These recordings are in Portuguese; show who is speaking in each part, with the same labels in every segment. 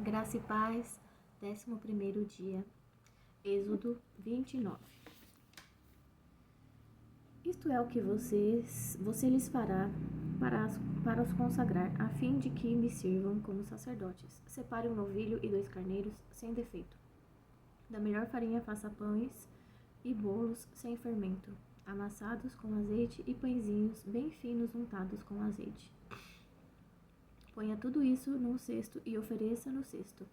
Speaker 1: Graça e paz, 11º dia, Êxodo 29. Isto é o que você lhes fará para os consagrar, a fim de que me sirvam como sacerdotes. Separe um novilho e 2 carneiros sem defeito. Da melhor farinha faça pães e bolos sem fermento, amassados com azeite e pãezinhos bem finos untados com azeite. Ponha tudo isso num cesto e ofereça no cesto.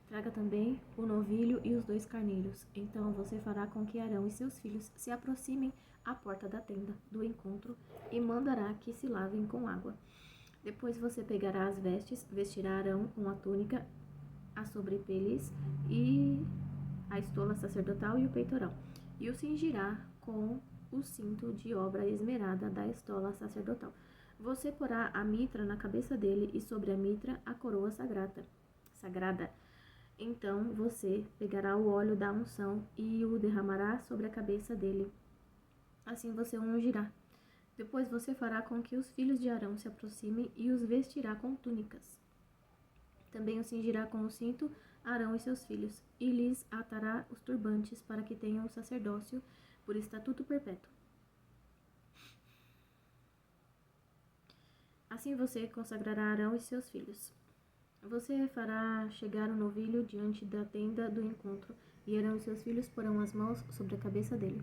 Speaker 1: Traga também o novilho e os 2 carneiros. Então você fará com que Arão e seus filhos se aproximem à porta da tenda do encontro e mandará que se lavem com água. Depois você pegará as vestes, vestirá Arão com a túnica, a sobrepeliz e a estola sacerdotal e o peitoral, e o cingirá com o cinto de obra esmerada da estola sacerdotal. Você porá a mitra na cabeça dele e sobre a mitra a coroa sagrada. Então você pegará o óleo da unção e o derramará sobre a cabeça dele. Assim você o ungirá. Depois você fará com que os filhos de Arão se aproximem e os vestirá com túnicas. Também o cingirá com o cinto Arão e seus filhos, e lhes atará os turbantes para que tenham o sacerdócio por estatuto perpétuo. Assim você consagrará Arão e seus filhos. Você fará chegar o novilho diante da tenda do encontro, e Arão e seus filhos porão as mãos sobre a cabeça dele.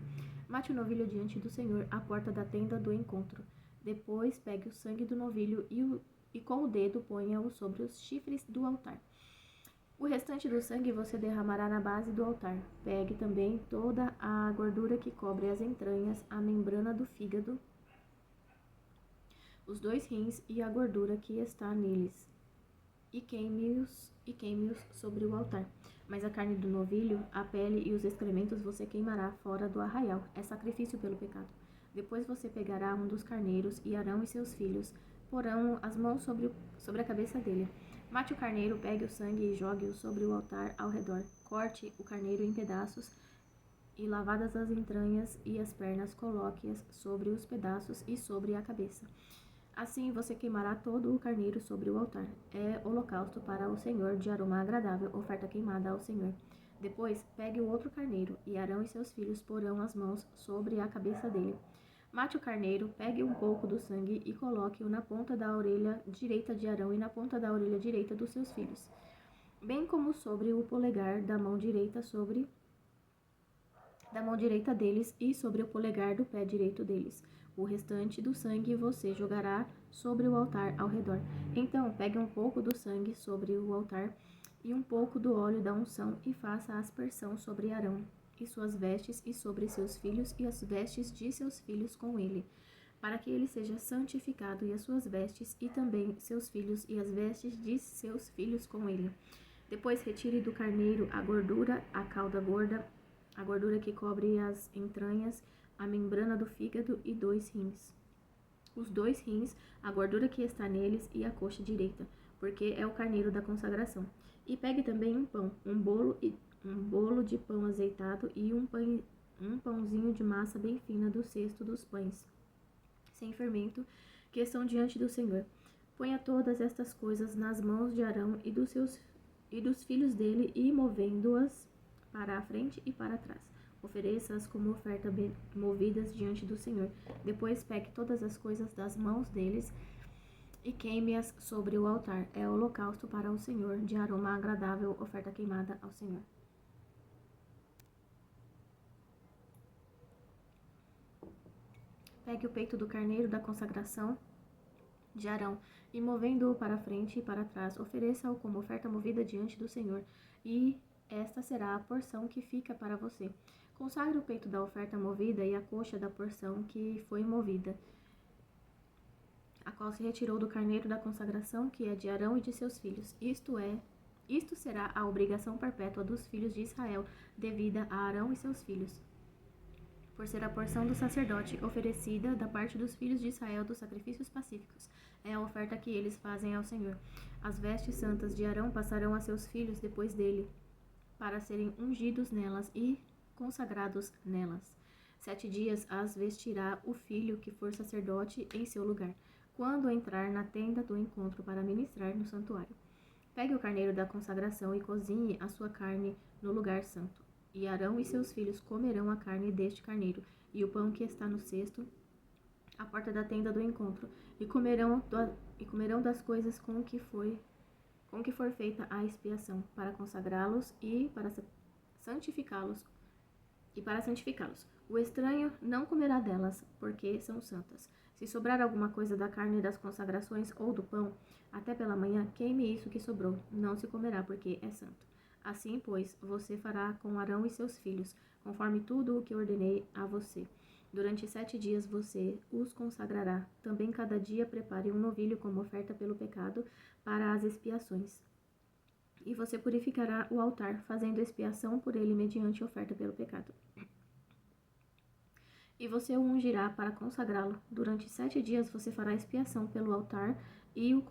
Speaker 1: Mate o novilho diante do Senhor, à porta da tenda do encontro. Depois pegue o sangue do novilho e com o dedo ponha-o sobre os chifres do altar. O restante do sangue você derramará na base do altar. Pegue também toda a gordura que cobre as entranhas, a membrana do fígado, os 2 rins e a gordura que está neles, e queime-os sobre o altar. Mas a carne do novilho, a pele e os excrementos você queimará fora do arraial. É sacrifício pelo pecado. Depois você pegará um dos carneiros, e Arão e seus filhos porão as mãos sobre a cabeça dele. Mate o carneiro, pegue o sangue e jogue-o sobre o altar ao redor. Corte o carneiro em pedaços e, lavadas as entranhas e as pernas, coloque-as sobre os pedaços e sobre a cabeça. Assim você queimará todo o carneiro sobre o altar. É holocausto para o Senhor, de aroma agradável, oferta queimada ao Senhor. Depois, pegue o outro carneiro, e Arão e seus filhos porão as mãos sobre a cabeça dele. Mate o carneiro, pegue um pouco do sangue e coloque-o na ponta da orelha direita de Arão e na ponta da orelha direita dos seus filhos, bem como sobre o polegar da mão direita deles e sobre o polegar do pé direito deles. O restante do sangue você jogará sobre o altar ao redor. Então, pegue um pouco do sangue sobre o altar e um pouco do óleo da unção e faça aspersão sobre Arão e suas vestes e sobre seus filhos e as vestes de seus filhos com ele, para que ele seja santificado, e as suas vestes e também seus filhos e as vestes de seus filhos com ele. Depois retire do carneiro a gordura, a cauda gorda, a gordura que cobre as entranhas, a membrana do fígado e 2 rins. Os 2 rins, a gordura que está neles e a coxa direita, porque é o carneiro da consagração. E pegue também um pão, um bolo de pão azeitado e um pãozinho de massa bem fina do cesto dos pães, sem fermento, que estão diante do Senhor. Ponha todas estas coisas nas mãos de Arão e dos filhos dele, e movendo-as para a frente e para trás. Ofereça-as como oferta movidas diante do Senhor. Depois pegue todas as coisas das mãos deles e queime-as sobre o altar. É holocausto para o Senhor, de aroma agradável, oferta queimada ao Senhor. Pegue o peito do carneiro da consagração de Arão, e movendo-o para frente e para trás, ofereça-o como oferta movida diante do Senhor, e esta será a porção que fica para você. Consagre o peito da oferta movida e a coxa da porção que foi movida, a qual se retirou do carneiro da consagração, que é de Arão e de seus filhos. Isto será a obrigação perpétua dos filhos de Israel, devida a Arão e seus filhos, por ser a porção do sacerdote, oferecida da parte dos filhos de Israel dos sacrifícios pacíficos. É a oferta que eles fazem ao Senhor. As vestes santas de Arão passarão a seus filhos depois dele, para serem ungidos nelas e consagrados nelas. 7 dias as vestirá o filho que for sacerdote em seu lugar, quando entrar na tenda do encontro para ministrar no santuário. Pegue o carneiro da consagração e cozinhe a sua carne no lugar santo. E Arão e seus filhos comerão a carne deste carneiro e o pão que está no cesto, à porta da tenda do encontro, e comerão das coisas com que for feita a expiação, para consagrá-los e para santificá-los. O estranho não comerá delas, porque são santas. Se sobrar alguma coisa da carne das consagrações ou do pão, até pela manhã, queime isso que sobrou, não se comerá, porque é santo. Assim, pois, você fará com Arão e seus filhos, conforme tudo o que ordenei a você. Durante 7 dias você os consagrará. Também cada dia prepare um novilho como oferta pelo pecado para as expiações. E você purificará o altar, fazendo expiação por ele mediante oferta pelo pecado. E você o ungirá para consagrá-lo. Durante 7 dias você fará expiação pelo altar e o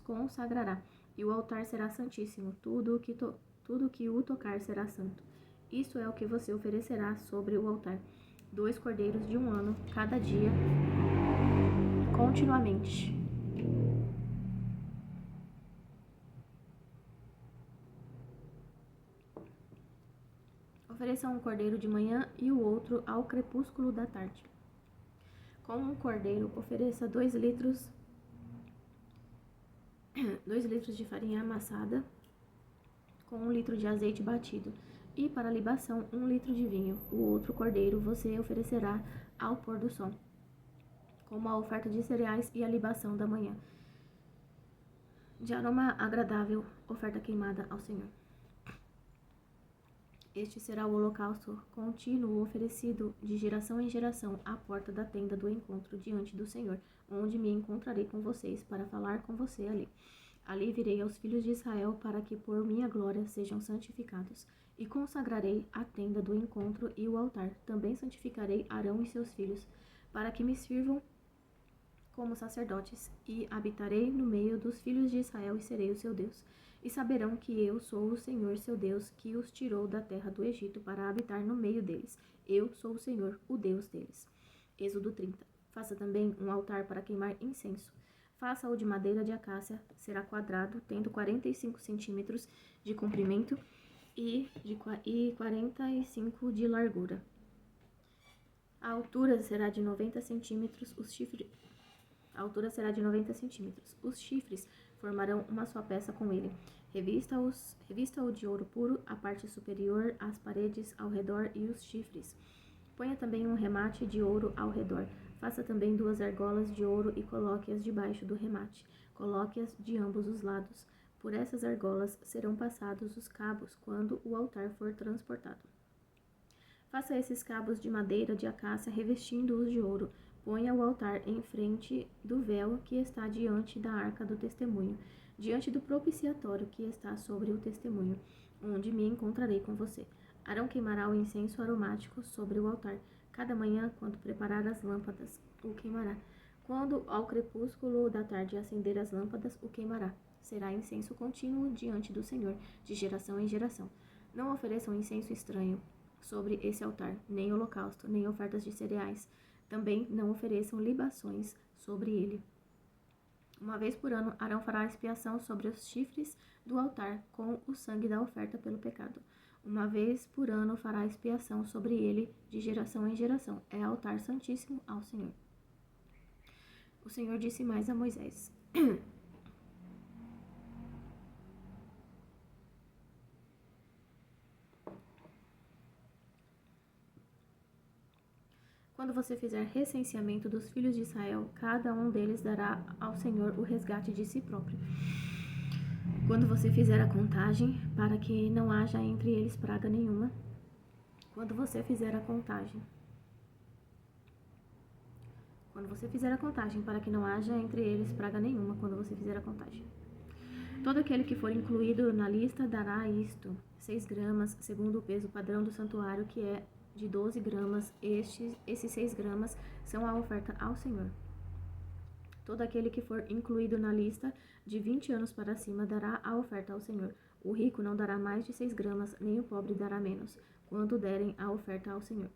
Speaker 1: consagrará. E o altar será santíssimo. Tudo que o tocar será santo. Isso é o que você oferecerá sobre o altar: 2 cordeiros de 1 ano, cada dia, continuamente. Ofereça um cordeiro de manhã e o outro ao crepúsculo da tarde. Com um cordeiro, ofereça 2 litros de farinha amassada com 1 litro de azeite batido, e para a libação 1 litro de vinho. O outro cordeiro você oferecerá ao pôr do sol, como a oferta de cereais e a libação da manhã, de aroma agradável, oferta queimada ao Senhor. Este será o holocausto contínuo oferecido de geração em geração à porta da tenda do encontro diante do Senhor, onde me encontrarei com vocês para falar com você ali. Ali virei aos filhos de Israel para que por minha glória sejam santificados. E consagrarei a tenda do encontro e o altar. Também santificarei Arão e seus filhos, para que me sirvam como sacerdotes. E habitarei no meio dos filhos de Israel e serei o seu Deus. E saberão que eu sou o Senhor seu Deus, que os tirou da terra do Egito para habitar no meio deles. Eu sou o Senhor, o Deus deles. Êxodo 30. Faça também um altar para queimar incenso. Faça-o de madeira de acácia, será quadrado, tendo 45 centímetros de comprimento e 45 de largura. A altura será de 90 centímetros, Os chifres formarão uma só peça com ele. Revista-o de ouro puro, a parte superior, as paredes ao redor e os chifres. Ponha também um remate de ouro ao redor. Faça também 2 argolas de ouro e coloque-as debaixo do remate. Coloque-as de ambos os lados. Por essas argolas serão passados os cabos quando o altar for transportado. Faça esses cabos de madeira de acácia, revestindo-os de ouro. Ponha o altar em frente do véu que está diante da arca do testemunho, diante do propiciatório que está sobre o testemunho, onde me encontrarei com você. Arão queimará o incenso aromático sobre o altar. Cada manhã, quando preparar as lâmpadas, o queimará. Quando ao crepúsculo da tarde acender as lâmpadas, o queimará. Será incenso contínuo diante do Senhor, de geração em geração. Não ofereçam incenso estranho sobre esse altar, nem holocausto, nem ofertas de cereais. Também não ofereçam libações sobre ele. Uma vez por ano, Arão fará expiação sobre os chifres do altar com o sangue da oferta pelo pecado. Uma vez por ano fará expiação sobre ele de geração em geração. É altar santíssimo ao Senhor. O Senhor disse mais a Moisés: Quando você fizer recenseamento dos filhos de Israel, cada um deles dará ao Senhor o resgate de si próprio. Quando você fizer a contagem, para que não haja entre eles praga nenhuma, quando você fizer a contagem, para que não haja entre eles praga nenhuma, quando você fizer a contagem. Todo aquele que for incluído na lista dará isto: 6 gramas, segundo o peso padrão do santuário, que é de 12 gramas. Esses 6 gramas são a oferta ao Senhor. Todo aquele que for incluído na lista de 20 anos para cima dará a oferta ao Senhor. O rico não dará mais de 6 gramas, nem o pobre dará menos, quando derem a oferta ao Senhor,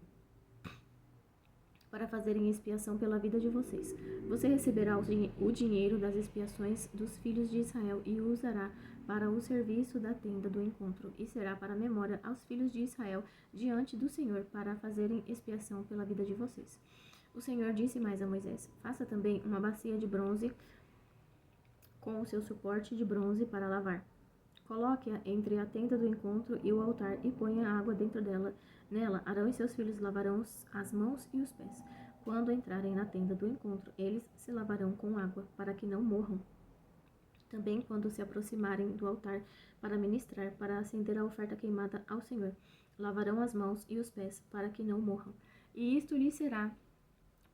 Speaker 1: para fazerem expiação pela vida de vocês. Você receberá o dinheiro das expiações dos filhos de Israel e o usará para o serviço da tenda do encontro, e será para memória aos filhos de Israel diante do Senhor, para fazerem expiação pela vida de vocês. O Senhor disse mais a Moisés: faça também uma bacia de bronze com o seu suporte de bronze para lavar. Coloque-a entre a tenda do encontro e o altar e ponha água dentro dela. Nela, Arão e seus filhos lavarão as mãos e os pés. Quando entrarem na tenda do encontro, eles se lavarão com água, para que não morram. Também quando se aproximarem do altar para ministrar, para acender a oferta queimada ao Senhor, lavarão as mãos e os pés, para que não morram. E isto lhe será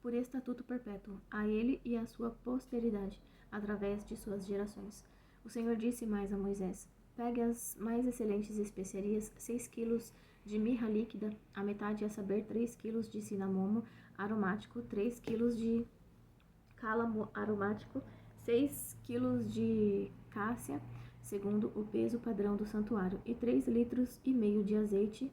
Speaker 1: por estatuto perpétuo, a ele e à sua posteridade, através de suas gerações. O Senhor disse mais a Moisés: pegue as mais excelentes especiarias, 6 quilos de mirra líquida, a metade, a saber, 3 quilos de cinamomo aromático, 3 quilos de cálamo aromático, 6 quilos de cássia, segundo o peso padrão do santuário, e 3,5 litros de azeite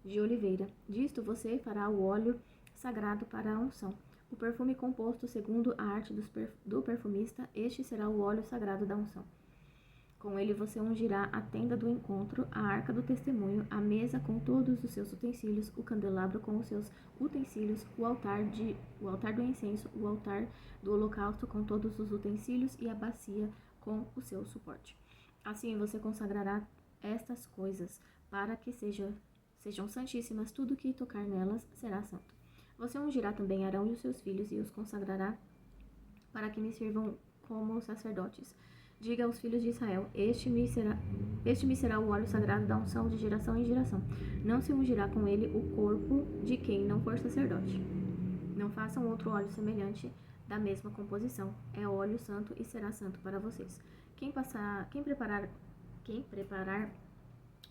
Speaker 1: de oliveira. Disto você fará o óleo sagrado para a unção. O perfume composto segundo a arte do perfumista, este será o óleo sagrado da unção. Com ele você ungirá a tenda do encontro, a arca do testemunho, a mesa com todos os seus utensílios, o candelabro com os seus utensílios, o altar do incenso, o altar do holocausto com todos os utensílios e a bacia com o seu suporte. Assim você consagrará estas coisas para que sejam santíssimas, tudo que tocar nelas será santo. Você ungirá também Arão e os seus filhos e os consagrará para que me sirvam como sacerdotes. Diga aos filhos de Israel: este me será o óleo sagrado da unção de geração em geração. Não se ungirá com ele o corpo de quem não for sacerdote. Não façam outro óleo semelhante da mesma composição. É óleo santo e será santo para vocês. Quem preparar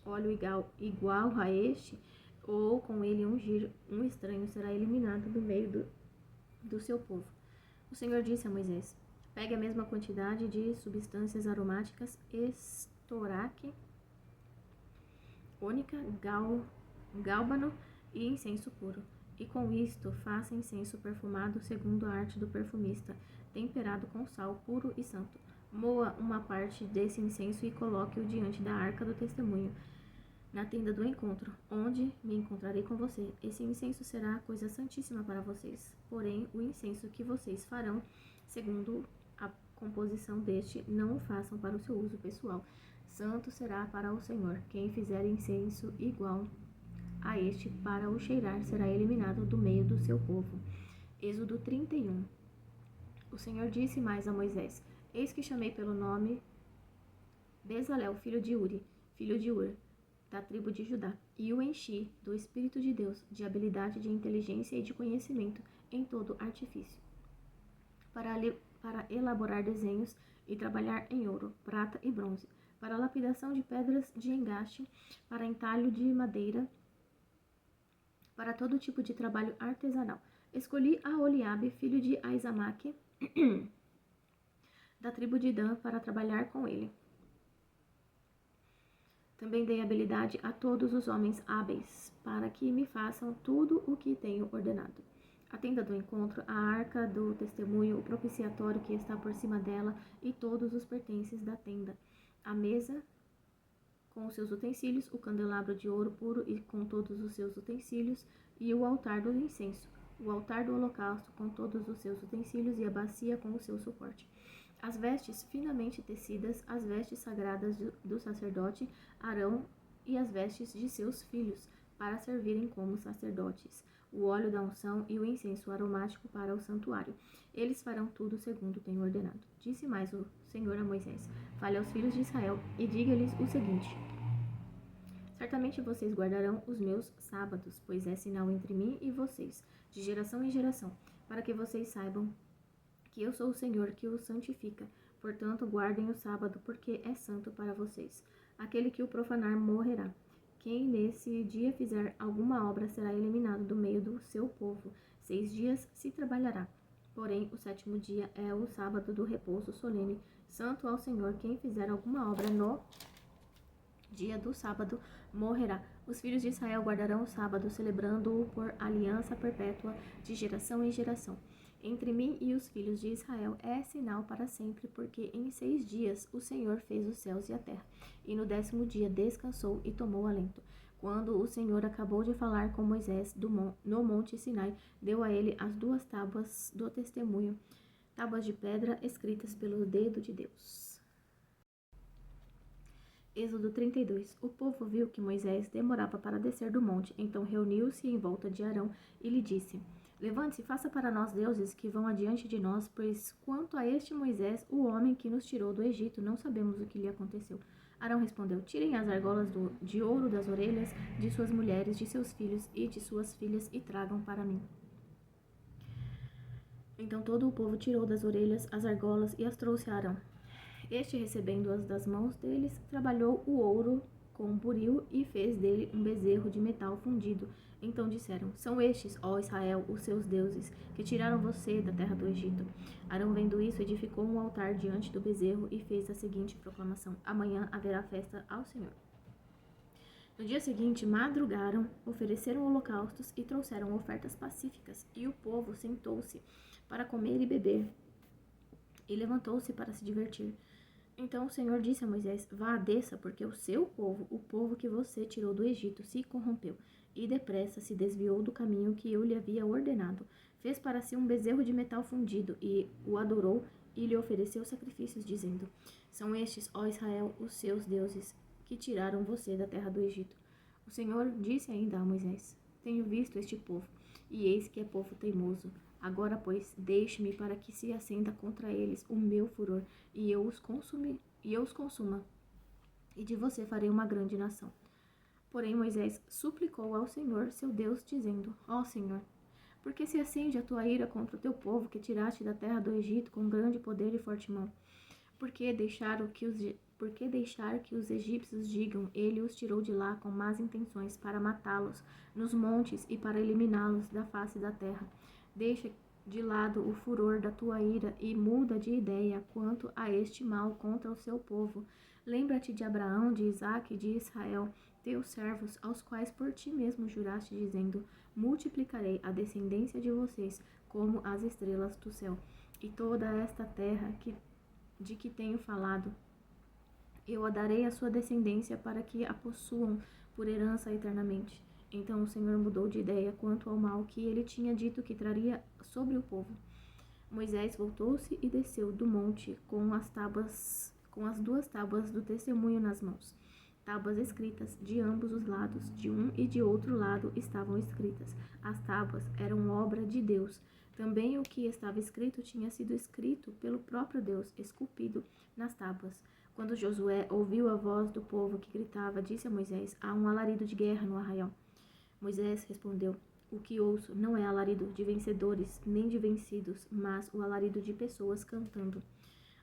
Speaker 1: óleo igual a este, ou com ele ungir um estranho, será eliminado do meio do seu povo. O Senhor disse a Moisés: pegue a mesma quantidade de substâncias aromáticas, estoraque, ônica, gálbano e incenso puro. E com isto faça incenso perfumado segundo a arte do perfumista, temperado com sal puro e santo. Moa uma parte desse incenso e coloque-o diante da arca do testemunho, na tenda do encontro, onde me encontrarei com você. Esse incenso será coisa santíssima para vocês. Porém, o incenso que vocês farão, segundo a composição deste, não o façam para o seu uso pessoal. Santo será para o Senhor. Quem fizer incenso igual a este para o cheirar será eliminado do meio do seu povo. Êxodo 31. O Senhor disse mais a Moisés: eis que chamei pelo nome Bezalel, filho de Uri, filho de Ur, da tribo de Judá, e o enchi do Espírito de Deus, de habilidade, de inteligência e de conhecimento em todo artifício, para elaborar desenhos e trabalhar em ouro, prata e bronze, para lapidação de pedras de engaste, para entalho de madeira, para todo tipo de trabalho artesanal. Escolhi a Oliabe, filho de Aizamaque, da tribo de Dan, para trabalhar com ele. Também dei habilidade a todos os homens hábeis, para que me façam tudo o que tenho ordenado. A tenda do encontro, a arca do testemunho, o propiciatório que está por cima dela e todos os pertences da tenda, a mesa com os seus utensílios, o candelabro de ouro puro e com todos os seus utensílios, e o altar do incenso, o altar do holocausto com todos os seus utensílios e a bacia com o seu suporte. As vestes finamente tecidas, as vestes sagradas do sacerdote Arão e as vestes de seus filhos, para servirem como sacerdotes, o óleo da unção e o incenso aromático para o santuário. Eles farão tudo segundo tenho ordenado. Disse mais o Senhor a Moisés: fale aos filhos de Israel e diga-lhes o seguinte: certamente vocês guardarão os meus sábados, pois é sinal entre mim e vocês, de geração em geração, para que vocês saibam que eu sou o Senhor que os santifica. Portanto, guardem o sábado, porque é santo para vocês. Aquele que o profanar morrerá. Quem nesse dia fizer alguma obra será eliminado do meio do seu povo. 6 dias se trabalhará. Porém, o 7º dia é o sábado do repouso solene, santo ao Senhor. Quem fizer alguma obra no dia do sábado morrerá. Os filhos de Israel guardarão o sábado, celebrando-o por aliança perpétua de geração em geração. entre mim e os filhos de Israel é sinal para sempre, porque em 6 dias o Senhor fez os céus e a terra, e no 10º dia descansou e tomou alento. Quando o Senhor acabou de falar com Moisés no monte Sinai, deu a ele as 2 tábuas do testemunho, tábuas de pedra escritas pelo dedo de Deus. Êxodo 32. O povo viu que Moisés demorava para descer do monte, então reuniu-se em volta de Arão e lhe disse: Levante-se, faça para nós deuses que vão adiante de nós, pois quanto a este Moisés, o homem que nos tirou do Egito, não sabemos o que lhe aconteceu. Arão respondeu: Tirem as argolas de ouro das orelhas de suas mulheres, de seus filhos e de suas filhas e tragam para mim. Então todo o povo tirou das orelhas as argolas e as trouxe a Arão. Este, recebendo-as das mãos deles, trabalhou o ouro com buril e fez dele um bezerro de metal fundido. Então disseram: São estes, ó Israel, os seus deuses, que tiraram você da terra do Egito. Arão, vendo isso, edificou um altar diante do bezerro e fez a seguinte proclamação: Amanhã haverá festa ao Senhor. No dia seguinte, madrugaram, ofereceram holocaustos e trouxeram ofertas pacíficas. E o povo sentou-se para comer e beber, e levantou-se para se divertir. Então o Senhor disse a Moisés: Vá, desça, porque o seu povo, o povo que você tirou do Egito, se corrompeu, e depressa se desviou do caminho que eu lhe havia ordenado. Fez para si um bezerro de metal fundido, e o adorou, e lhe ofereceu sacrifícios, dizendo: São estes, ó Israel, os seus deuses, que tiraram você da terra do Egito. O Senhor disse ainda a Moisés: Tenho visto este povo, e eis que é povo teimoso. Agora, pois, deixe-me para que se acenda contra eles o meu furor, e eu os consuma, e de você farei uma grande nação. Porém, Moisés suplicou ao Senhor, seu Deus, dizendo: Ó Senhor, por que se acende a tua ira contra o teu povo que tiraste da terra do Egito com grande poder e forte mão? Por que deixar que os egípcios digam: Ele os tirou de lá com más intenções para matá-los nos montes e para eliminá-los da face da terra? Deixa de lado o furor da tua ira e muda de ideia quanto a este mal contra o seu povo. Lembra-te de Abraão, de Isaque e de Israel, teus servos, aos quais por ti mesmo juraste, dizendo: Multiplicarei a descendência de vocês como as estrelas do céu. E toda esta terra de que tenho falado, eu a darei à sua descendência para que a possuam por herança eternamente. Então o Senhor mudou de ideia quanto ao mal que ele tinha dito que traria sobre o povo. Moisés voltou-se e desceu do monte com as 2 tábuas do testemunho nas mãos. Tábuas escritas de ambos os lados, de um e de outro lado estavam escritas. As tábuas eram obra de Deus. Também o que estava escrito tinha sido escrito pelo próprio Deus, esculpido nas tábuas. Quando Josué ouviu a voz do povo que gritava, disse a Moisés: Há um alarido de guerra no arraial. Moisés respondeu: O que ouço não é alarido de vencedores nem de vencidos, mas o alarido de pessoas cantando.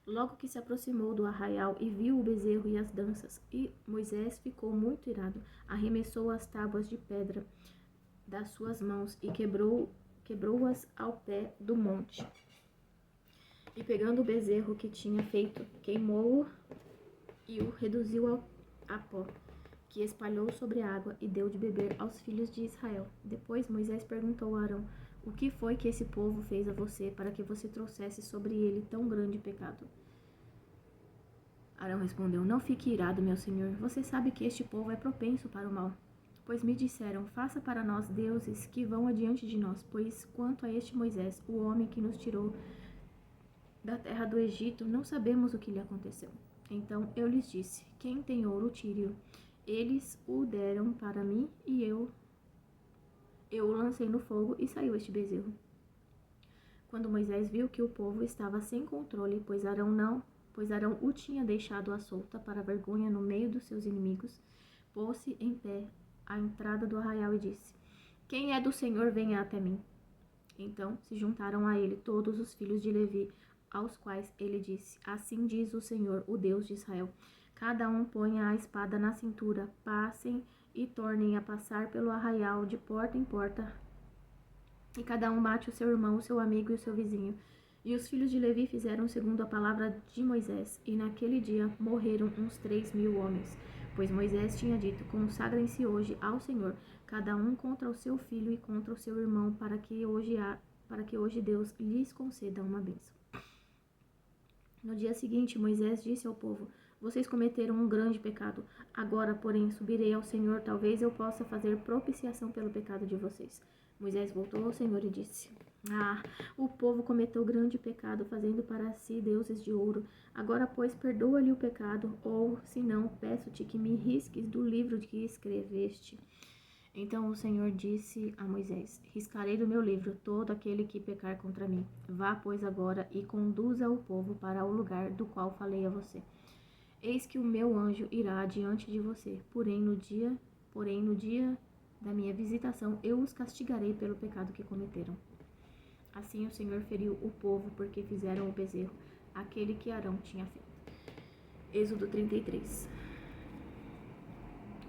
Speaker 1: Logo que se aproximou do arraial e viu o bezerro e as danças, e Moisés ficou muito irado, arremessou as tábuas de pedra das suas mãos e quebrou-as ao pé do monte. E pegando o bezerro que tinha feito, queimou-o e o reduziu a pó, que espalhou sobre a água e deu de beber aos filhos de Israel. Depois Moisés perguntou a Arão: O que foi que esse povo fez a você para que você trouxesse sobre ele tão grande pecado? Arão respondeu: Não fique irado, meu senhor. Você sabe que este povo é propenso para o mal. Pois me disseram: Faça para nós deuses que vão adiante de nós, pois quanto a este Moisés, o homem que nos tirou da terra do Egito, não sabemos o que lhe aconteceu. Então eu lhes disse: Quem tem ouro, tire-o. Eles o deram para mim e eu o lancei no fogo e saiu este bezerro. Quando Moisés viu que o povo estava sem controle, pois Arão o tinha deixado à solta para a vergonha no meio dos seus inimigos, pôs-se em pé à entrada do arraial e disse: Quem é do Senhor, venha até mim. Então se juntaram a ele todos os filhos de Levi, aos quais ele disse: Assim diz o Senhor, o Deus de Israel: Cada um ponha a espada na cintura, passem e tornem a passar pelo arraial de porta em porta, e cada um mate o seu irmão, o seu amigo e o seu vizinho. E os filhos de Levi fizeram segundo a palavra de Moisés, e naquele dia morreram uns 3.000 homens. Pois Moisés tinha dito: Consagrem-se hoje ao Senhor, cada um contra o seu filho e contra o seu irmão, para que para que hoje Deus lhes conceda uma bênção. No dia seguinte, Moisés disse ao povo: vocês cometeram um grande pecado. Agora, porém, subirei ao Senhor, talvez eu possa fazer propiciação pelo pecado de vocês. Moisés voltou ao Senhor e disse: o povo cometeu grande pecado, fazendo para si deuses de ouro. Agora, pois, perdoa-lhe o pecado, ou, se não, peço-te que me risques do livro que escreveste. Então o Senhor disse a Moisés: riscarei do meu livro todo aquele que pecar contra mim. Vá, pois, agora e conduza o povo para o lugar do qual falei a você. Eis que o meu anjo irá adiante de você, porém no dia da minha visitação eu os castigarei pelo pecado que cometeram. Assim o Senhor feriu o povo porque fizeram o bezerro, aquele que Arão tinha feito. Êxodo 33.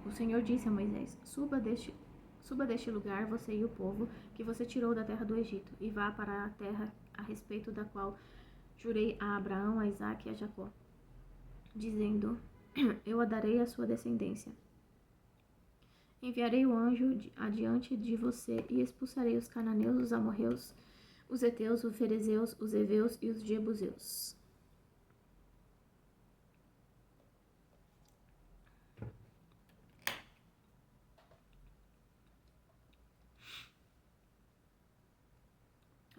Speaker 1: O Senhor disse a Moisés: suba deste lugar, você e o povo que você tirou da terra do Egito, e vá para a terra a respeito da qual jurei a Abraão, a Isaque e a Jacó, dizendo: eu a darei à sua descendência. Enviarei o anjo adiante de você e expulsarei os cananeus, os amorreus, os heteus, os ferezeus, os heveus e os jebuseus.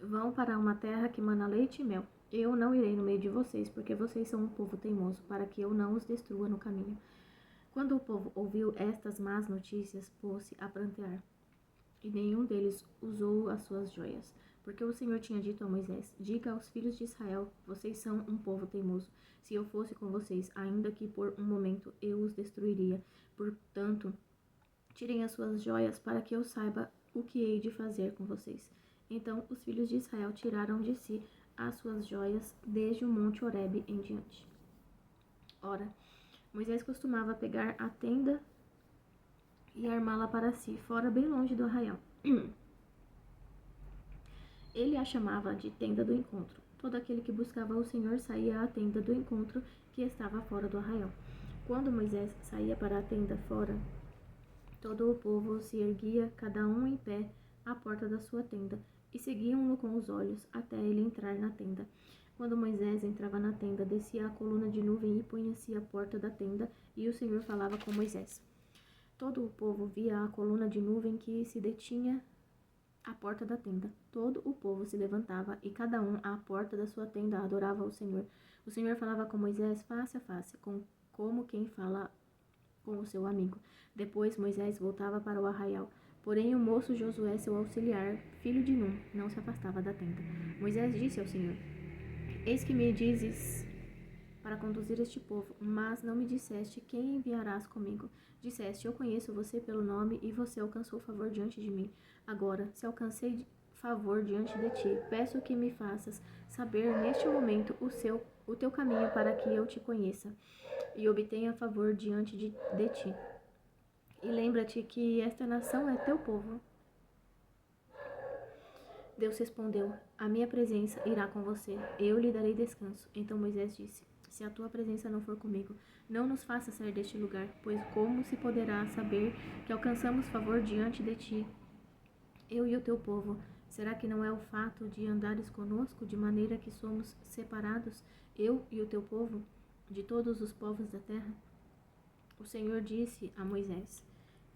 Speaker 1: Vão para uma terra que mana leite e mel. Eu não irei no meio de vocês, porque vocês são um povo teimoso, para que eu não os destrua no caminho. Quando o povo ouviu estas más notícias, pôs-se a prantear, e nenhum deles usou as suas joias. Porque o Senhor tinha dito a Moisés: diga aos filhos de Israel, vocês são um povo teimoso. Se eu fosse com vocês, ainda que por um momento eu os destruiria. Portanto, tirem as suas joias, para que eu saiba o que hei de fazer com vocês. Então os filhos de Israel tiraram de si as suas joias desde o monte Horebe em diante. Ora, Moisés costumava pegar a tenda e armá-la para si, fora bem longe do arraial. Ele a chamava de tenda do encontro. Todo aquele que buscava o Senhor saía à tenda do encontro, que estava fora do arraial. Quando Moisés saía para a tenda fora, todo o povo se erguia, cada um em pé, à porta da sua tenda, e seguiam-no com os olhos até ele entrar na tenda. Quando Moisés entrava na tenda, descia a coluna de nuvem e punha-se à porta da tenda, e o Senhor falava com Moisés. Todo o povo via a coluna de nuvem que se detinha à porta da tenda. Todo o povo se levantava, e cada um à porta da sua tenda adorava o Senhor. O Senhor falava com Moisés face a face, como quem fala com o seu amigo. Depois Moisés voltava para o arraial. Porém o moço Josué, seu auxiliar, filho de Num, não se afastava da tenda. Moisés disse ao Senhor: eis que me dizes para conduzir este povo, mas não me disseste quem enviarás comigo. Disseste: eu conheço você pelo nome, e você alcançou favor diante de mim. Agora, se alcancei favor diante de ti, peço que me faças saber neste momento o teu caminho, para que eu te conheça e obtenha favor diante de ti. E lembra-te que esta nação é teu povo. Deus respondeu: a minha presença irá com você, eu lhe darei descanso. Então Moisés disse: se a tua presença não for comigo, não nos faça sair deste lugar, pois como se poderá saber que alcançamos favor diante de ti, eu e o teu povo? Será que não é o fato de andares conosco, de maneira que somos separados, eu e o teu povo, de todos os povos da terra? O Senhor disse a Moisés: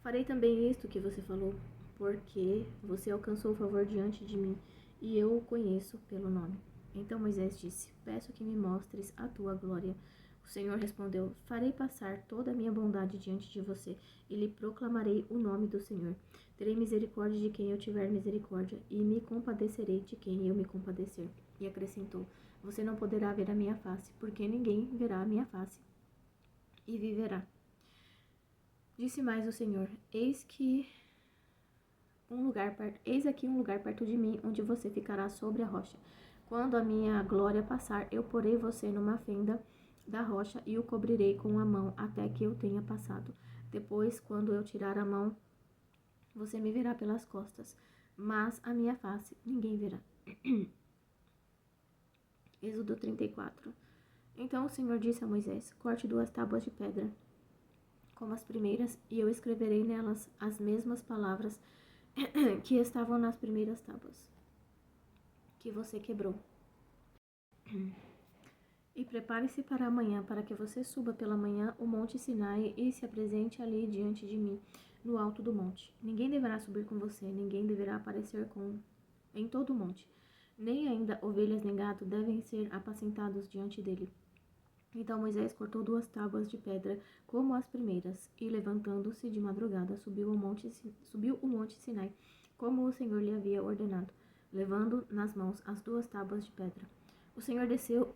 Speaker 1: farei também isto que você falou, porque você alcançou favor diante de mim, e eu o conheço pelo nome. Então Moisés disse: peço que me mostres a tua glória. O Senhor respondeu: farei passar toda a minha bondade diante de você, e lhe proclamarei o nome do Senhor. Terei misericórdia de quem eu tiver misericórdia, e me compadecerei de quem eu me compadecer. E acrescentou: você não poderá ver a minha face, porque ninguém verá a minha face e viverá. Disse mais o Senhor: eis aqui um lugar perto de mim, onde você ficará sobre a rocha. Quando a minha glória passar, eu porei você numa fenda da rocha e o cobrirei com a mão até que eu tenha passado. Depois, quando eu tirar a mão, você me verá pelas costas, mas a minha face ninguém verá. Êxodo 34. Então o Senhor disse a Moisés: corte 2 tábuas de pedra, como as primeiras, e eu escreverei nelas as mesmas palavras que estavam nas primeiras tábuas. que você quebrou. E prepare-se para amanhã, para que você suba pela manhã o monte Sinai e se apresente ali diante de mim, no alto do monte. Ninguém deverá subir com você, ninguém deverá aparecer em todo o monte. Nem ainda ovelhas nem gado devem ser apacentados diante dele. Então Moisés cortou 2 tábuas de pedra como as primeiras, e levantando-se de madrugada, subiu o monte Sinai, como o Senhor lhe havia ordenado, levando nas mãos as 2 tábuas de pedra. O Senhor desceu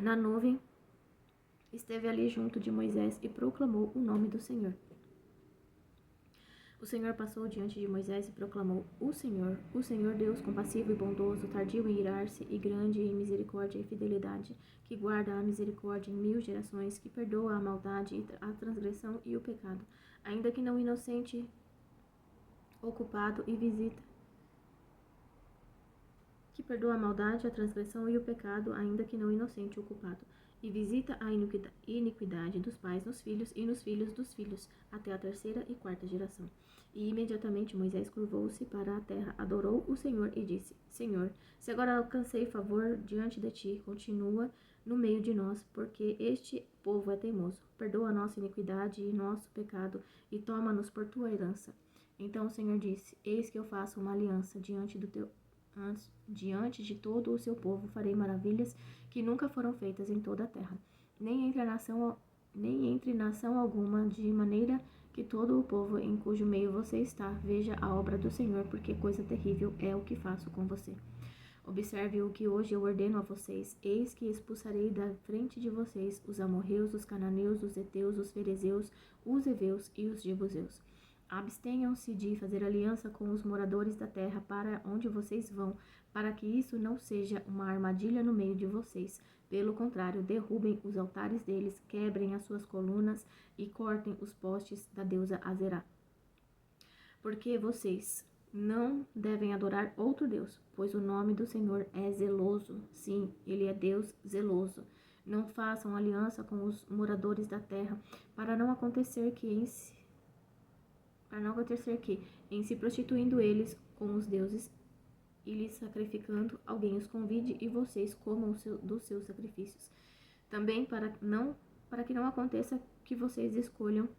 Speaker 1: na nuvem, esteve ali junto de Moisés e proclamou o nome do Senhor. O Senhor passou diante de Moisés e proclamou: o Senhor Deus compassivo e bondoso, tardio em irar-se e grande em misericórdia e fidelidade, que guarda a misericórdia em 1000 gerações, que perdoa a maldade, a transgressão e o pecado, ainda que não inocente, ocupado e visita. Que perdoa a maldade, a transgressão e o pecado, ainda que não inocente, ocupado, e visita a iniquidade dos pais nos filhos e nos filhos dos filhos, até a 3ª e 4ª geração. E imediatamente Moisés curvou-se para a terra, adorou o Senhor e disse: Senhor, se agora alcancei favor diante de ti, continua no meio de nós, porque este povo é teimoso. Perdoa a nossa iniquidade e nosso pecado, e toma-nos por tua herança. Então o Senhor disse: Eis que eu faço uma aliança diante de todo o seu povo, farei maravilhas que nunca foram feitas em toda a terra, nem entre nação alguma, de maneira que todo o povo em cujo meio você está veja a obra do Senhor, porque coisa terrível é o que faço com você. Observe o que hoje eu ordeno a vocês: eis que expulsarei da frente de vocês os amorreus, os cananeus, os heteus, os ferezeus, os heveus e os jebuseus. Abstenham-se de fazer aliança com os moradores da terra para onde vocês vão, para que isso não seja uma armadilha no meio de vocês. Pelo contrário, derrubem os altares deles, quebrem as suas colunas e cortem os postes da deusa Azerá. Porque vocês não devem adorar outro Deus, pois o nome do Senhor é zeloso. Sim, ele é Deus zeloso. Não façam aliança com os moradores da terra, para não acontecer que, em se prostituindo eles com os deuses e lhes sacrificando, alguém os convide e vocês comam dos seus sacrifícios. Também para que não aconteça que vocês escolham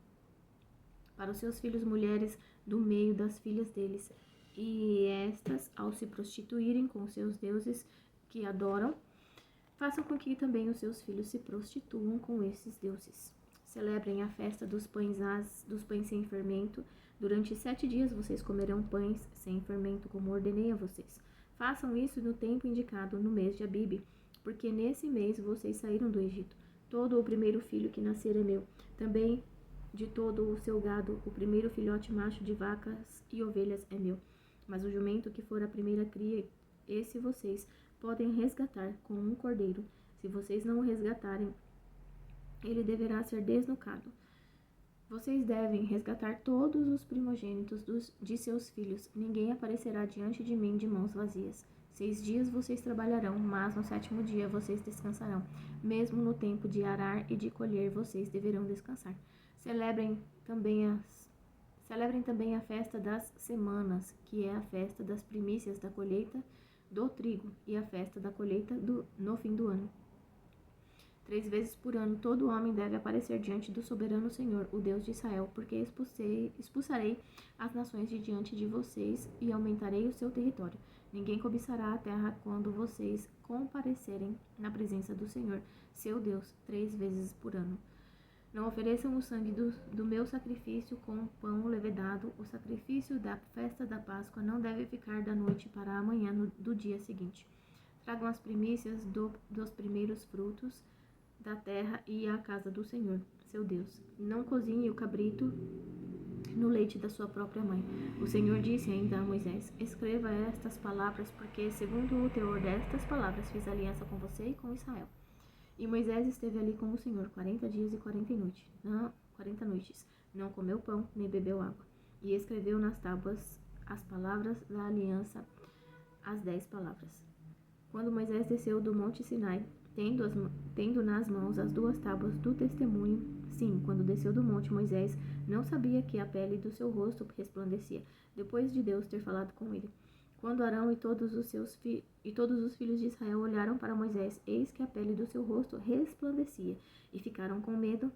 Speaker 1: para os seus filhos mulheres do meio das filhas deles, e estas, ao se prostituírem com seus deuses que adoram, façam com que também os seus filhos se prostituam com esses deuses. Celebrem a festa dos pães sem fermento. Durante 7 dias vocês comerão pães sem fermento, como ordenei a vocês. Façam isso no tempo indicado, no mês de Abibe, porque nesse mês vocês saíram do Egito. Todo o primeiro filho que nascer é meu. Também de todo o seu gado, o primeiro filhote macho de vacas e ovelhas é meu. Mas o jumento que for a primeira cria, esse vocês podem resgatar com um cordeiro. Se vocês não o resgatarem, ele deverá ser desnucado. Vocês devem resgatar todos os primogênitos de seus filhos. Ninguém aparecerá diante de mim de mãos vazias. 6 dias vocês trabalharão, mas no 7º dia vocês descansarão. Mesmo no tempo de arar e de colher, vocês deverão descansar. Celebrem também a festa das semanas, que é a festa das primícias da colheita do trigo, e a festa da colheita no fim do ano. 3 vezes por ano, todo homem deve aparecer diante do soberano Senhor, o Deus de Israel, porque expulsarei as nações de diante de vocês e aumentarei o seu território. Ninguém cobiçará a terra quando vocês comparecerem na presença do Senhor, seu Deus, 3 vezes por ano. Não ofereçam o sangue do meu sacrifício com pão levedado. O sacrifício da festa da Páscoa não deve ficar da noite para amanhã do dia seguinte. Tragam as primícias dos primeiros frutos da terra e à casa do Senhor, seu Deus. Não cozinhe o cabrito no leite da sua própria mãe. O Senhor disse ainda a Moisés: escreva estas palavras, porque segundo o teor destas palavras fiz aliança com você e com Israel. E Moisés esteve ali com o Senhor 40 dias e 40 noites. Não comeu pão, nem bebeu água. E escreveu nas tábuas as palavras da aliança, as 10 palavras. Quando Moisés desceu do monte Sinai, tendo nas mãos as 2 tábuas do testemunho, sim, quando desceu do monte, Moisés não sabia que a pele do seu rosto resplandecia, depois de Deus ter falado com ele. Quando Arão e todos os filhos de Israel olharam para Moisés, eis que a pele do seu rosto resplandecia, e ficaram com medo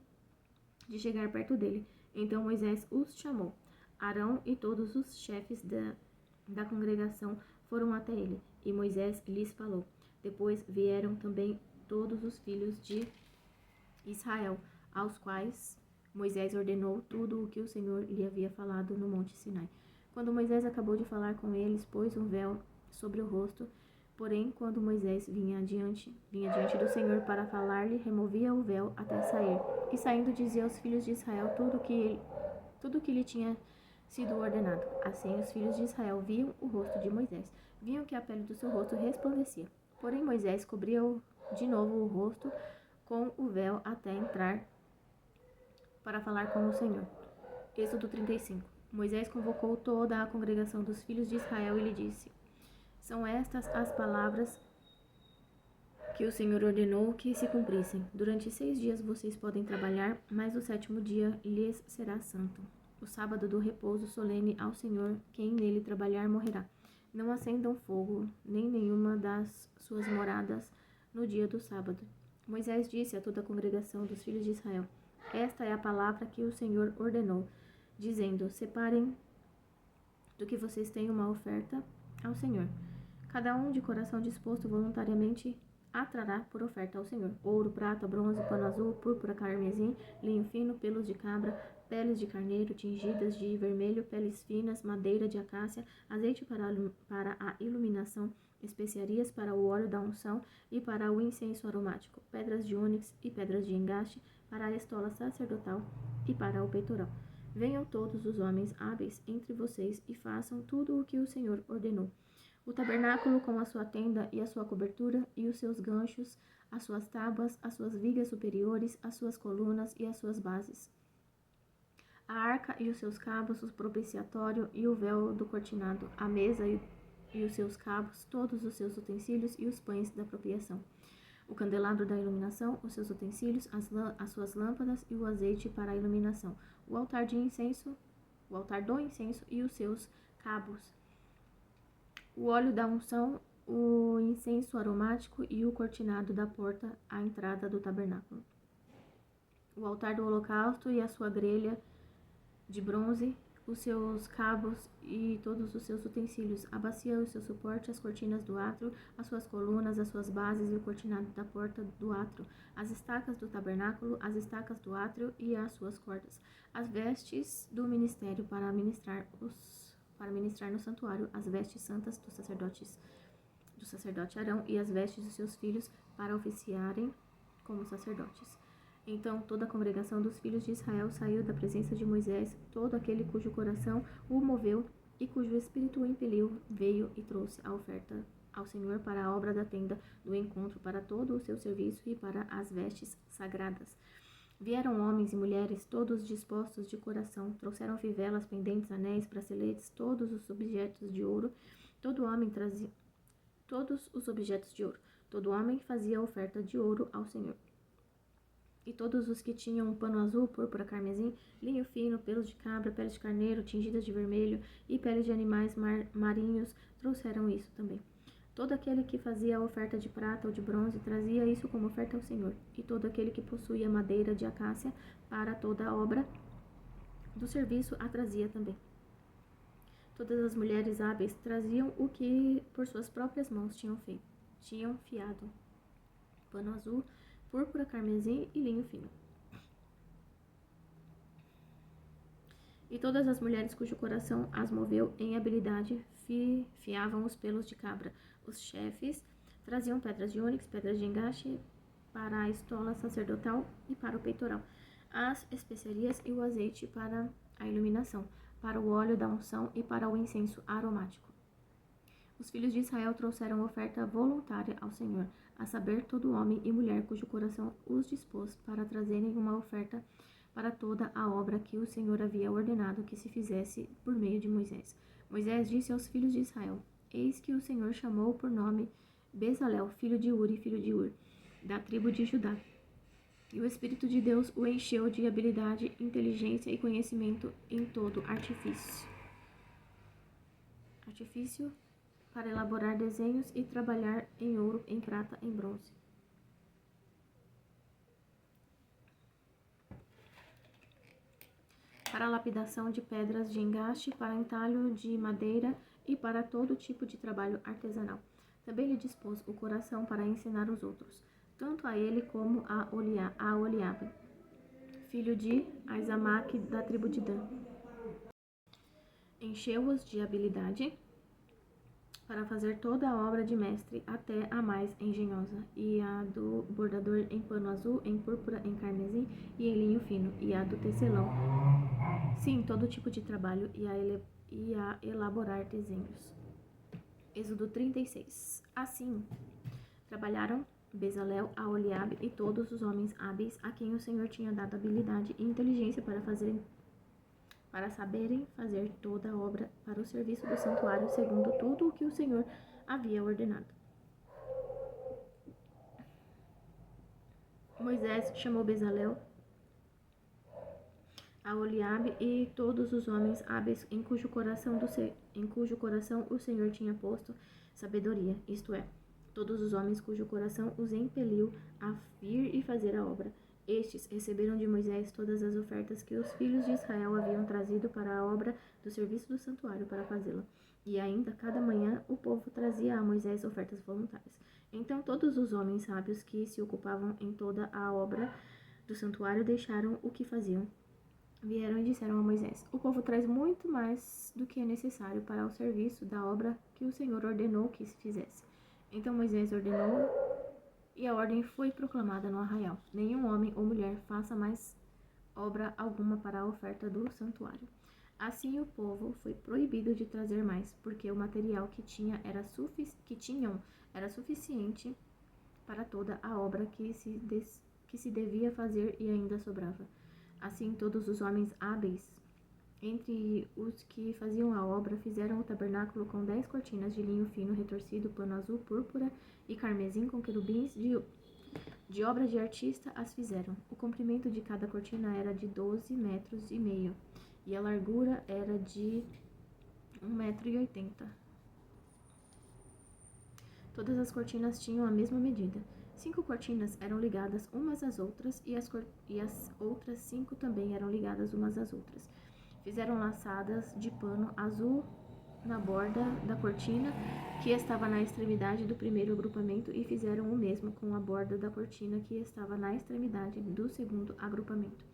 Speaker 1: de chegar perto dele. Então Moisés os chamou. Arão e todos os chefes da congregação foram até ele, e Moisés lhes falou. Depois vieram também todos os filhos de Israel, aos quais Moisés ordenou tudo o que o Senhor lhe havia falado no monte Sinai. Quando Moisés acabou de falar com eles, pôs um véu sobre o rosto. Porém, quando Moisés vinha diante do Senhor para falar-lhe, removia o véu até sair. E saindo dizia aos filhos de Israel tudo que lhe tinha sido ordenado. Assim os filhos de Israel viam o rosto de Moisés, viam que a pele do seu rosto resplandecia. Porém Moisés cobria de novo o rosto com o véu até entrar para falar com o Senhor. Êxodo 35. Moisés convocou toda a congregação dos filhos de Israel e lhe disse: São estas as palavras que o Senhor ordenou que se cumprissem. Durante 6 dias vocês podem trabalhar, mas o 7º dia lhes será santo. O sábado do repouso solene ao Senhor, quem nele trabalhar morrerá. Não acendam fogo, nem nenhuma das suas moradas no dia do sábado. Moisés disse a toda a congregação dos filhos de Israel: Esta é a palavra que o Senhor ordenou, dizendo: Separem do que vocês têm uma oferta ao Senhor. Cada um de coração disposto voluntariamente atrará por oferta ao Senhor: ouro, prata, bronze, pano azul, púrpura, carmesim, linho fino, pelos de cabra, peles de carneiro tingidas de vermelho, peles finas, madeira de acácia, azeite para a iluminação, especiarias para o óleo da unção e para o incenso aromático, pedras de ônix e pedras de engaste para a estola sacerdotal e para o peitoral. Venham todos os homens hábeis entre vocês e façam tudo o que o Senhor ordenou. O tabernáculo com a sua tenda e a sua cobertura e os seus ganchos, as suas tábuas, as suas vigas superiores, as suas colunas e as suas bases. A arca e os seus cabos, o propiciatório e o véu do cortinado, a mesa e os seus cabos, todos os seus utensílios e os pães da apropriação. O candelabro da iluminação, os seus utensílios, as suas lâmpadas e o azeite para a iluminação. O altar do incenso e os seus cabos. O óleo da unção, o incenso aromático e o cortinado da porta à entrada do tabernáculo. O altar do holocausto e a sua grelha de bronze, os seus cabos e todos os seus utensílios, a bacia e o seu suporte, as cortinas do átrio, as suas colunas, as suas bases e o cortinado da porta do átrio, as estacas do tabernáculo, as estacas do átrio e as suas cordas, as vestes do ministério para ministrar no santuário, as vestes santas do sacerdote Arão e as vestes dos seus filhos para oficiarem como sacerdotes. Então toda a congregação dos filhos de Israel saiu da presença de Moisés, todo aquele cujo coração o moveu e cujo espírito o impeliu, veio e trouxe a oferta ao Senhor para a obra da tenda do encontro, para todo o seu serviço e para as vestes sagradas. Vieram homens e mulheres, todos dispostos de coração, trouxeram fivelas, pendentes, anéis, braceletes, todos os objetos de ouro. Todo homem trazia todos os objetos de ouro. Todo homem fazia oferta de ouro ao Senhor. E todos os que tinham um pano azul, púrpura, carmesim, linho fino, pelos de cabra, peles de carneiro, tingidas de vermelho e peles de animais marinhos, trouxeram isso também. Todo aquele que fazia a oferta de prata ou de bronze trazia isso como oferta ao Senhor. E todo aquele que possuía madeira de acácia para toda a obra do serviço a trazia também. Todas as mulheres hábeis traziam o que por suas próprias mãos tinham fiado: pano azul, púrpura, carmesim e linho fino. E todas as mulheres cujo coração as moveu em habilidade fiavam os pelos de cabra. Os chefes traziam pedras de ônix, pedras de engaste para a estola sacerdotal e para o peitoral, as especiarias e o azeite para a iluminação, para o óleo da unção e para o incenso aromático. Os filhos de Israel trouxeram oferta voluntária ao Senhor, a saber, todo homem e mulher cujo coração os dispôs para trazerem uma oferta para toda a obra que o Senhor havia ordenado que se fizesse por meio de Moisés. Moisés disse aos filhos de Israel: Eis que o Senhor chamou por nome Bezalel, filho de Uri, filho de Ur, da tribo de Judá. E o Espírito de Deus o encheu de habilidade, inteligência e conhecimento em todo artifício para elaborar desenhos e trabalhar em ouro, em prata, em bronze. Para a lapidação de pedras de engaste, para entalho de madeira e para todo tipo de trabalho artesanal. Também lhe dispôs o coração para ensinar os outros, tanto a ele como a Oliabe, filho de Aizamaque, da tribo de Dan. Encheu-os de habilidade para fazer toda a obra de mestre, até a mais engenhosa, e a do bordador em pano azul, em púrpura, em carmesim e em linho fino, e a do tecelão. Sim, todo tipo de trabalho e a elaborar desenhos. Êxodo 36. Assim, trabalharam Bezalel, Aholiabe e todos os homens hábeis a quem o Senhor tinha dado habilidade e inteligência para saberem fazer toda a obra para o serviço do santuário, segundo tudo o que o Senhor havia ordenado. Moisés chamou Bezalel, Aholiabe e todos os homens hábeis em cujo coração o Senhor tinha posto sabedoria, isto é, todos os homens cujo coração os impeliu a vir e fazer a obra. Estes receberam de Moisés todas as ofertas que os filhos de Israel haviam trazido para a obra do serviço do santuário para fazê-la. E ainda, cada manhã, o povo trazia a Moisés ofertas voluntárias. Então todos os homens sábios que se ocupavam em toda a obra do santuário deixaram o que faziam. Vieram e disseram a Moisés: o povo traz muito mais do que é necessário para o serviço da obra que o Senhor ordenou que se fizesse. Então Moisés ordenou, e a ordem foi proclamada no arraial: nenhum homem ou mulher faça mais obra alguma para a oferta do santuário. Assim o povo foi proibido de trazer mais, porque o material que tinham era suficiente para toda a obra que se devia fazer, e ainda sobrava. Assim todos os homens hábeis entre os que faziam a obra fizeram o tabernáculo com 10 cortinas de linho fino retorcido, pano azul, púrpura e carmesim com querubins de obra de artista as fizeram. O comprimento de cada cortina era de 12,5 metros e a largura era de 1,80 m. Todas as cortinas tinham a mesma medida. 5 cortinas eram ligadas umas às outras e as outras 5 também eram ligadas umas às outras. Fizeram laçadas de pano azul na borda da cortina que estava na extremidade do primeiro agrupamento e fizeram o mesmo com a borda da cortina que estava na extremidade do segundo agrupamento.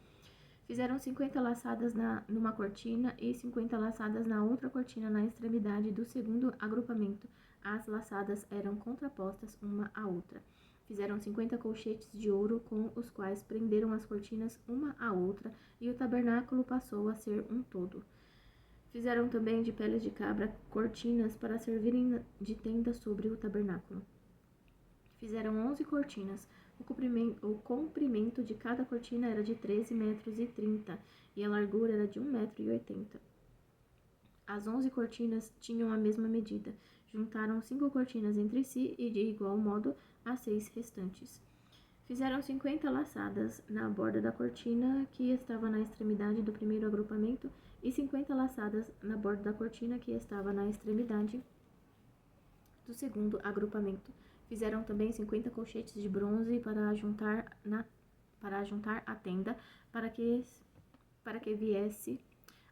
Speaker 1: Fizeram 50 laçadas numa cortina e 50 laçadas na outra cortina na extremidade do segundo agrupamento. As laçadas eram contrapostas uma à outra. Fizeram 50 colchetes de ouro com os quais prenderam as cortinas uma à outra, e o tabernáculo passou a ser um todo. Fizeram também de peles de cabra cortinas para servirem de tenda sobre o tabernáculo. Fizeram 11 cortinas. O comprimento de cada cortina era de 13,30 metros e a largura era de 1,80 m. As 11 cortinas tinham a mesma medida. Juntaram 5 cortinas entre si e, de igual modo, as 6 restantes. Fizeram 50 laçadas na borda da cortina que estava na extremidade do primeiro agrupamento e 50 laçadas na borda da cortina que estava na extremidade do segundo agrupamento. Fizeram também 50 colchetes de bronze para juntar a tenda, para que viesse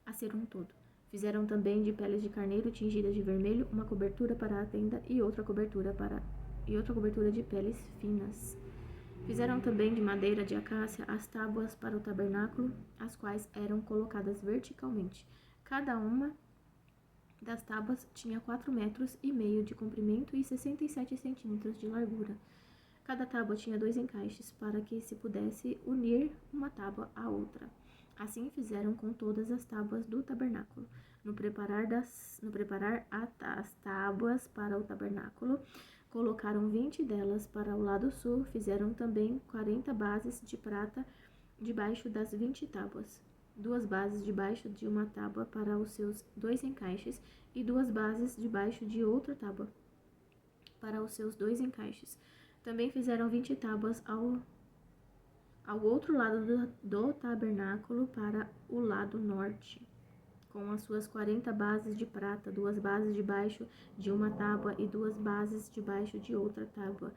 Speaker 1: a ser um todo. Fizeram também de peles de carneiro tingidas de vermelho uma cobertura para a tenda e outra cobertura de peles finas. Fizeram também de madeira de acácia as tábuas para o tabernáculo, as quais eram colocadas verticalmente. Cada uma das tábuas tinha 4,5 metros de comprimento e 67 centímetros de largura. Cada tábua tinha 2 encaixes para que se pudesse unir uma tábua à outra. Assim fizeram com todas as tábuas do tabernáculo. No preparar as tábuas para o tabernáculo, colocaram 20 delas para o lado sul. Fizeram também 40 bases de prata debaixo das 20 tábuas. 2 bases debaixo de uma tábua para os seus 2 encaixes e 2 bases debaixo de outra tábua para os seus 2 encaixes. Também fizeram 20 tábuas ao outro lado do tabernáculo para o lado norte. com as suas 40 bases de prata, 2 bases debaixo de uma tábua e 2 bases debaixo de outra tábua.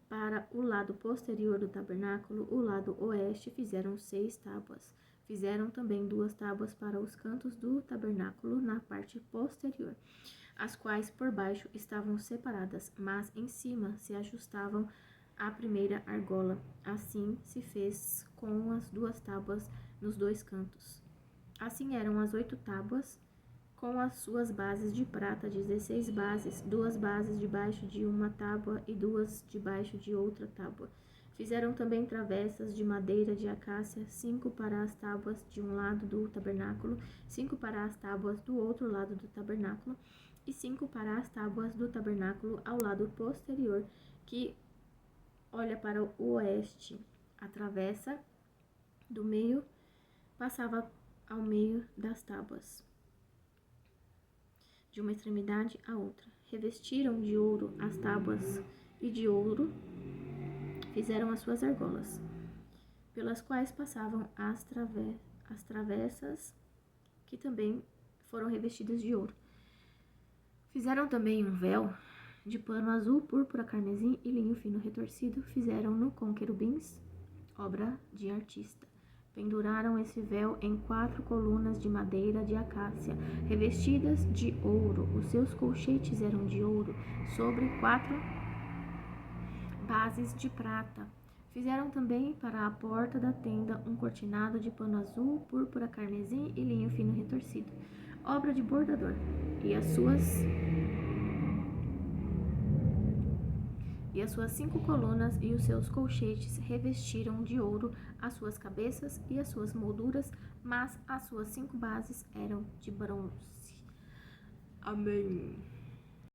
Speaker 1: Para o lado posterior do tabernáculo, o lado oeste, fizeram 6 tábuas. Fizeram também 2 tábuas para os cantos do tabernáculo na parte posterior, as quais por baixo estavam separadas, mas em cima se ajustavam à primeira argola. Assim se fez com as 2 tábuas nos 2 cantos. Assim eram as 8 tábuas, com as suas bases de prata, 16 bases, 2 bases debaixo de uma tábua e 2 debaixo de outra tábua. Fizeram também travessas de madeira de acácia, 5 para as tábuas de um lado do tabernáculo, 5 para as tábuas do outro lado do tabernáculo, e 5 para as tábuas do tabernáculo ao lado posterior, que olha para o oeste. A travessa do meio passava ao meio das tábuas, de uma extremidade à outra. Revestiram de ouro as tábuas e de ouro fizeram as suas argolas, pelas quais passavam as travessas, que também foram revestidas de ouro. Fizeram também um véu de pano azul, púrpura, carmesim e linho fino retorcido. Fizeram-no com querubins, obra de artista. Penduraram esse véu em 4 colunas de madeira de acácia, revestidas de ouro. Os seus colchetes eram de ouro, sobre 4 bases de prata. Fizeram também para a porta da tenda um cortinado de pano azul, púrpura, carmesim e linho fino retorcido, obra de bordador. E as suas 5 colunas e os seus colchetes revestiram de ouro as suas cabeças e as suas molduras, mas as suas 5 bases eram de bronze. Amém.